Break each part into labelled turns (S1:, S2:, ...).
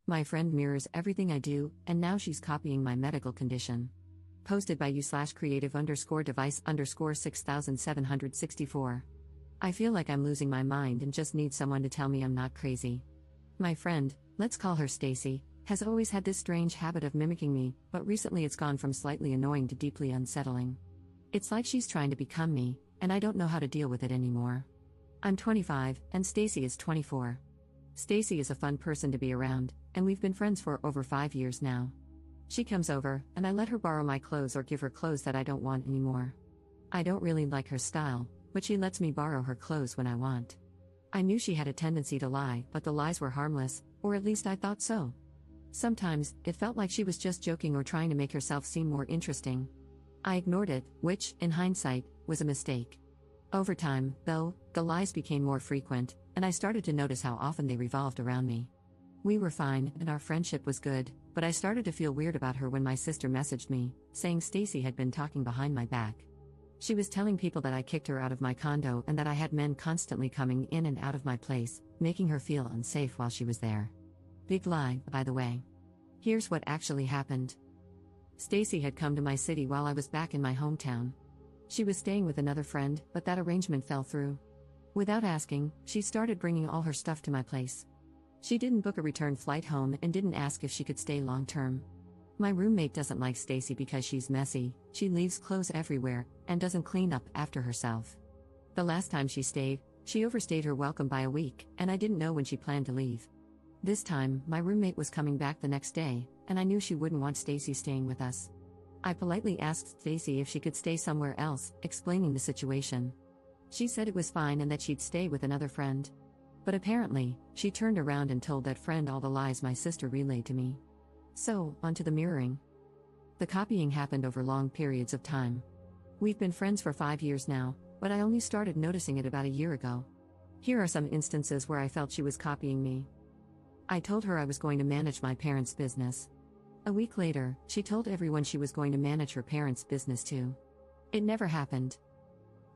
S1: My friend mirrors everything I do, and now she's copying my medical condition. Posted by u/creative_device_6764. I feel like I'm losing my mind and just need someone to tell me I'm not crazy. My friend, let's call her Stacy, has always had this strange habit of mimicking me, but recently it's gone from slightly annoying to deeply unsettling. It's like she's trying to become me, and I don't know how to deal with it anymore. I'm 25, and Stacy is 24. Stacy is a fun person to be around, and we've been friends for over 5 years now. She comes over, and I let her borrow my clothes or give her clothes that I don't want anymore. I don't really like her style, but she lets me borrow her clothes when I want. I knew she had a tendency to lie, but the lies were harmless, or at least I thought so. Sometimes, it felt like she was just joking or trying to make herself seem more interesting. I ignored it, which, in hindsight, was a mistake. Over time, though, the lies became more frequent, and I started to notice how often they revolved around me. We were fine, and our friendship was good, but I started to feel weird about her when my sister messaged me, saying Stacy had been talking behind my back. She was telling people that I kicked her out of my condo and that I had men constantly coming in and out of my place, making her feel unsafe while she was there. Big lie, by the way. Here's what actually happened. Stacy had come to my city while I was back in my hometown. She was staying with another friend, but that arrangement fell through. Without asking, she started bringing all her stuff to my place. She didn't book a return flight home and didn't ask if she could stay long term. My roommate doesn't like Stacy because she's messy, she leaves clothes everywhere, and doesn't clean up after herself. The last time she stayed, she overstayed her welcome by a week, and I didn't know when she planned to leave. This time, my roommate was coming back the next day, and I knew she wouldn't want Stacy staying with us. I politely asked Stacy if she could stay somewhere else, explaining the situation. She said it was fine and that she'd stay with another friend. But apparently, she turned around and told that friend all the lies my sister relayed to me. So, onto the mirroring. The copying happened over long periods of time. We've been friends for 5 years now, but I only started noticing it about a year ago. Here are some instances where I felt she was copying me. I told her I was going to manage my parents' business. A week later, she told everyone she was going to manage her parents' business too. It never happened.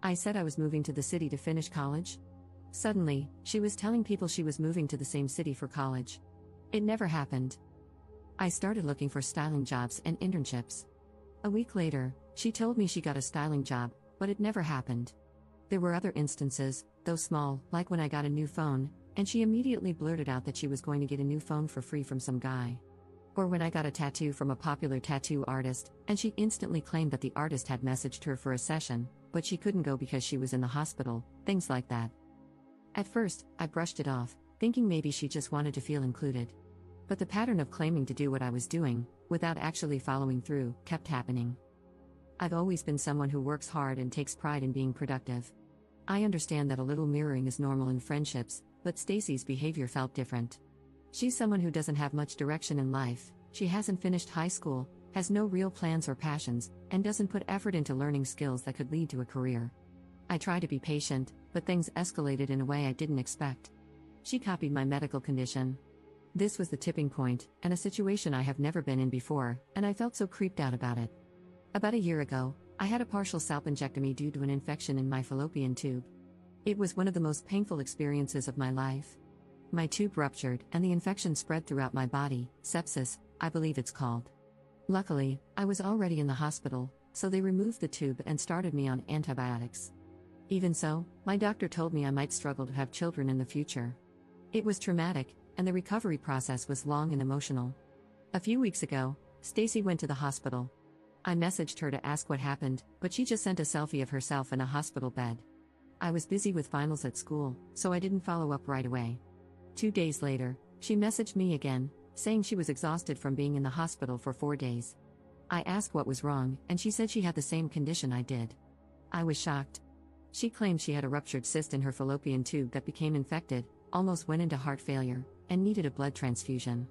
S1: I said I was moving to the city to finish college. Suddenly, she was telling people she was moving to the same city for college. It never happened. I started looking for styling jobs and internships. A week later, she told me she got a styling job, but it never happened. There were other instances, though small, like when I got a new phone, and she immediately blurted out that she was going to get a new phone for free from some guy. Or when I got a tattoo from a popular tattoo artist, and she instantly claimed that the artist had messaged her for a session, but she couldn't go because she was in the hospital, things like that. At first, I brushed it off, thinking maybe she just wanted to feel included. But the pattern of claiming to do what I was doing, without actually following through, kept happening. I've always been someone who works hard and takes pride in being productive. I understand that a little mirroring is normal in friendships, but Stacy's behavior felt different. She's someone who doesn't have much direction in life, she hasn't finished high school, has no real plans or passions, and doesn't put effort into learning skills that could lead to a career. I try to be patient, but things escalated in a way I didn't expect. She copied my medical condition. This was the tipping point, and a situation I have never been in before, and I felt so creeped out about it. About a year ago, I had a partial salpingectomy due to an infection in my fallopian tube. It was one of the most painful experiences of my life. My tube ruptured, and the infection spread throughout my body, sepsis, I believe it's called. Luckily, I was already in the hospital, so they removed the tube and started me on antibiotics. Even so, my doctor told me I might struggle to have children in the future. It was traumatic, and the recovery process was long and emotional. A few weeks ago, Stacy went to the hospital. I messaged her to ask what happened, but she just sent a selfie of herself in a hospital bed. I was busy with finals at school, so I didn't follow up right away. 2 days later, she messaged me again, saying she was exhausted from being in the hospital for 4 days. I asked what was wrong, and she said she had the same condition I did. I was shocked. She claimed she had a ruptured cyst in her fallopian tube that became infected, almost went into heart failure, and needed a blood transfusion.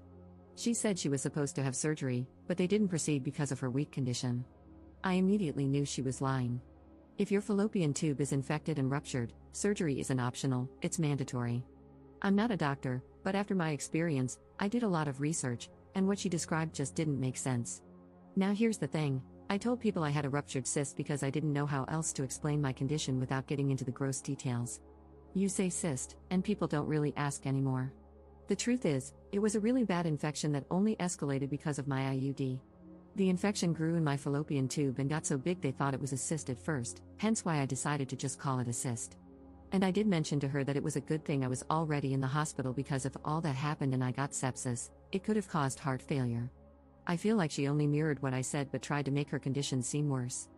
S1: She said she was supposed to have surgery, but they didn't proceed because of her weak condition. I immediately knew she was lying. If your fallopian tube is infected and ruptured, surgery isn't optional, it's mandatory. I'm not a doctor, but after my experience, I did a lot of research, and what she described just didn't make sense. Now here's the thing, I told people I had a ruptured cyst because I didn't know how else to explain my condition without getting into the gross details. You say cyst, and people don't really ask anymore. The truth is, it was a really bad infection that only escalated because of my IUD. The infection grew in my fallopian tube and got so big they thought it was a cyst at first, hence why I decided to just call it a cyst. And I did mention to her that it was a good thing I was already in the hospital because if all that happened and I got sepsis, it could have caused heart failure. I feel like she only mirrored what I said but tried to make her condition seem worse.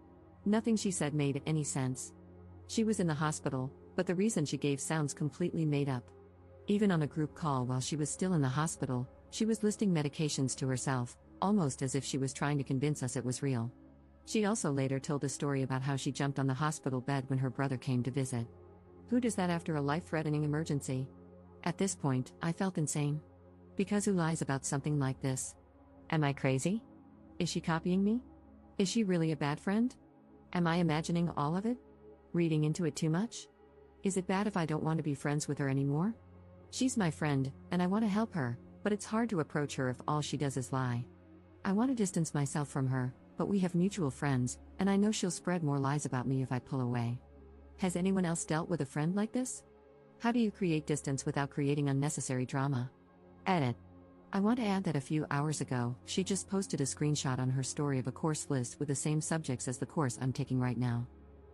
S1: Nothing she said made any sense. She was in the hospital, but the reason she gave sounds completely made up. Even on a group call while she was still in the hospital, she was listing medications to herself, almost as if she was trying to convince us it was real. She also later told a story about how she jumped on the hospital bed when her brother came to visit. Who does that after a life-threatening emergency? At this point, I felt insane. Because who lies about something like this? Am I crazy? Is she copying me? Is she really a bad friend? Am I imagining all of it? Reading into it too much? Is it bad if I don't want to be friends with her anymore? She's my friend, and I want to help her, but it's hard to approach her if all she does is lie. I want to distance myself from her, but we have mutual friends, and I know she'll spread more lies about me if I pull away. Has anyone else dealt with a friend like this? How do you create distance without creating unnecessary drama? Edit. I want to add that a few hours ago, she just posted a screenshot on her story of a course list with the same subjects as the course I'm taking right now.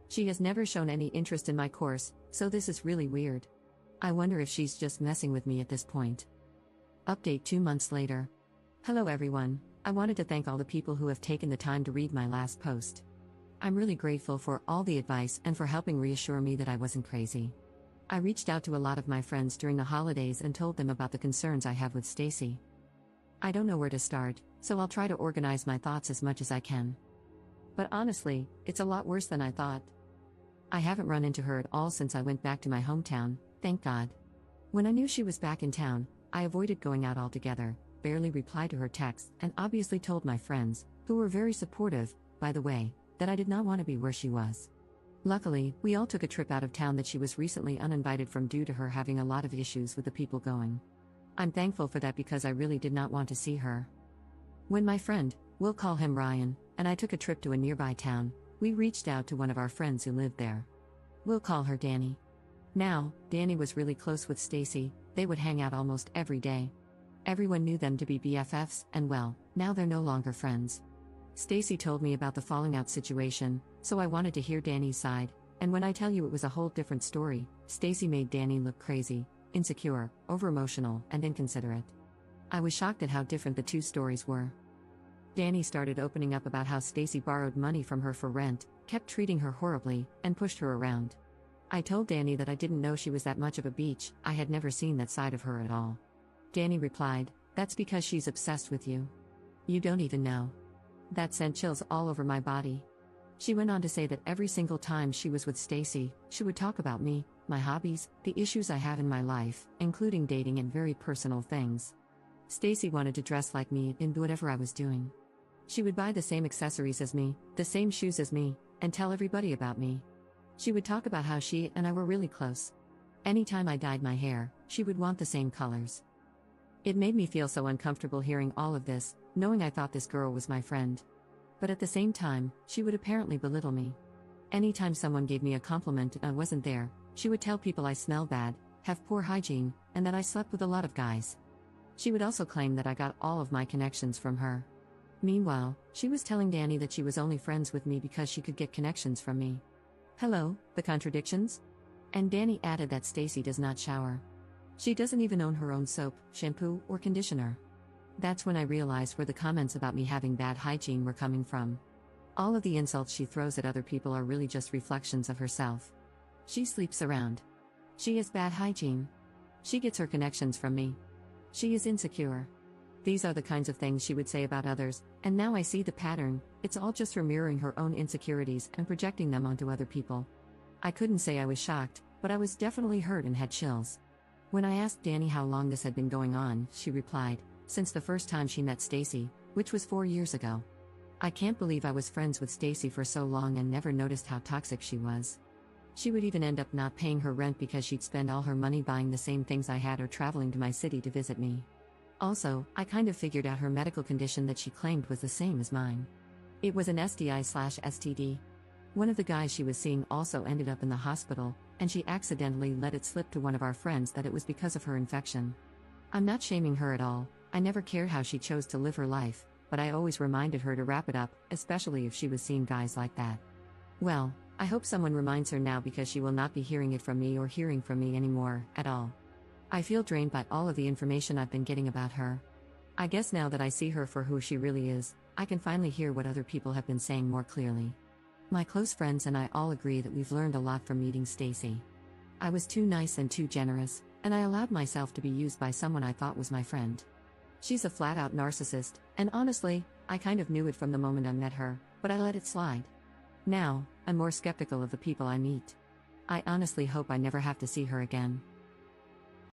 S1: She has never shown any interest in my course, so this is really weird. I wonder if she's just messing with me at this point. Update 2 months later. Hello everyone, I wanted to thank all the people who have taken the time to read my last post. I'm really grateful for all the advice and for helping reassure me that I wasn't crazy. I reached out to a lot of my friends during the holidays and told them about the concerns I have with Stacy. I don't know where to start, so I'll try to organize my thoughts as much as I can. But honestly, it's a lot worse than I thought. I haven't run into her at all since I went back to my hometown, thank God. When I knew she was back in town, I avoided going out altogether, barely replied to her texts, and obviously told my friends, who were very supportive, by the way, that I did not want to be where she was. Luckily, we all took a trip out of town that she was recently uninvited from due to her having a lot of issues with the people going. I'm thankful for that because I really did not want to see her. When my friend, we'll call him Ryan, and I took a trip to a nearby town, we reached out to one of our friends who lived there. We'll call her Danny. Now, Danny was really close with Stacy, they would hang out almost every day. Everyone knew them to be BFFs, and well, now they're no longer friends. Stacy told me about the falling out situation, so I wanted to hear Danny's side, and when I tell you it was a whole different story, Stacy made Danny look crazy, insecure, over-emotional, and inconsiderate. I was shocked at how different the two stories were. Danny started opening up about how Stacy borrowed money from her for rent, kept treating her horribly, and pushed her around. I told Danny that I didn't know she was that much of a bitch, I had never seen that side of her at all. Danny replied, "That's because she's obsessed with you. You don't even know." That sent chills all over my body. She went on to say that every single time she was with Stacy, she would talk about me, my hobbies, the issues I have in my life, including dating and very personal things. Stacy wanted to dress like me and do whatever I was doing. She would buy the same accessories as me, the same shoes as me, and tell everybody about me. She would talk about how she and I were really close. Anytime I dyed my hair, she would want the same colors. It made me feel so uncomfortable hearing all of this, knowing I thought this girl was my friend. But at the same time, she would apparently belittle me. Anytime someone gave me a compliment and I wasn't there, she would tell people I smell bad, have poor hygiene, and that I slept with a lot of guys. She would also claim that I got all of my connections from her. Meanwhile, she was telling Danny that she was only friends with me because she could get connections from me. Hello, the contradictions? And Danny added that Stacy does not shower. She doesn't even own her own soap, shampoo, or conditioner. That's when I realized where the comments about me having bad hygiene were coming from. All of the insults she throws at other people are really just reflections of herself. She sleeps around. She has bad hygiene. She gets her connections from me. She is insecure. These are the kinds of things she would say about others, and now I see the pattern. It's all just her mirroring her own insecurities and projecting them onto other people. I couldn't say I was shocked, but I was definitely hurt and had chills. When I asked Danny how long this had been going on, she replied, "Since the first time she met Stacy, which was 4 years ago. I can't believe I was friends with Stacy for so long and never noticed how toxic she was. She would even end up not paying her rent because she'd spend all her money buying the same things I had or traveling to my city to visit me. Also, I kind of figured out her medical condition that she claimed was the same as mine. It was an STI/STD. One of the guys she was seeing also ended up in the hospital, and she accidentally let it slip to one of our friends that it was because of her infection. I'm not shaming her at all, I never cared how she chose to live her life, but I always reminded her to wrap it up, especially if she was seeing guys like that. Well, I hope someone reminds her now because she will not be hearing it from me or hearing from me anymore, at all. I feel drained by all of the information I've been getting about her. I guess now that I see her for who she really is, I can finally hear what other people have been saying more clearly. My close friends and I all agree that we've learned a lot from meeting Stacy. I was too nice and too generous, and I allowed myself to be used by someone I thought was my friend. She's a flat-out narcissist, and honestly, I kind of knew it from the moment I met her, but I let it slide. Now, I'm more skeptical of the people I meet. I honestly hope I never have to see her again.